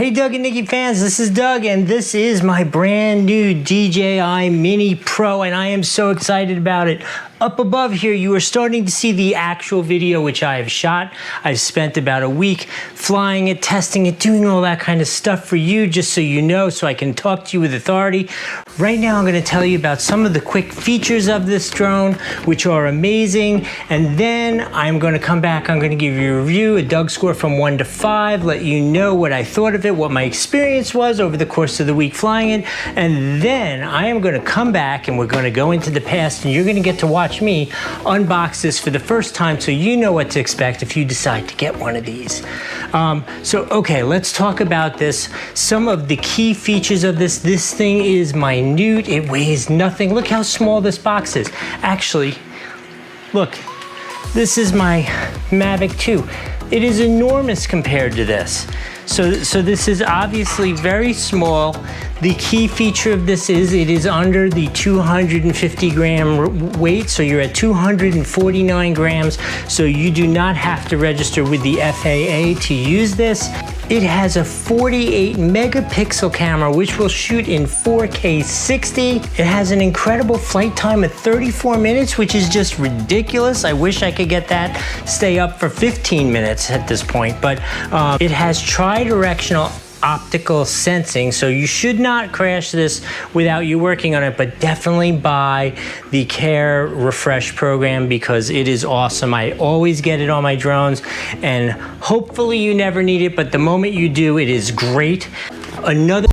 Hey Doug and Nikki fans, this is Doug and this is my brand new DJI Mini Pro and I am so excited about it. Up above here, you are starting to see the actual video which I have shot. I've spent about a week flying it, testing it, doing all that kind of stuff for you, just so you know, so I can talk to you with authority. Right now, I'm gonna tell you about some of the quick features of this drone, which are amazing. And then I'm gonna come back, I'm gonna give you a review, a Doug score from 1 to 5, let you know what I thought of it, what my experience was over the course of the week flying it. And then I am gonna come back and we're gonna go into the past and you're gonna get to watch me unbox this for the first time so you know what to expect if you decide to get one of these. Okay, let's talk about this. Some of the key features of this. This thing is minute, it weighs nothing. Look how small this box is. Actually, look, this is my Mavic 2. It is enormous compared to this. So this is obviously very small. The key feature of this is it is under the 250 gram weight, so you're at 249 grams, so you do not have to register with the FAA to use this. It has a 48 megapixel camera, which will shoot in 4K 60. It has an incredible flight time of 34 minutes, which is just ridiculous. I wish I could get that, stay up for 15 minutes at this point, but it has tri-directional optical sensing, so you should not crash this without you working on it, but definitely buy the Care Refresh program because it is awesome. I always get it on my drones and hopefully you never need it, but the moment you do, it is great. Another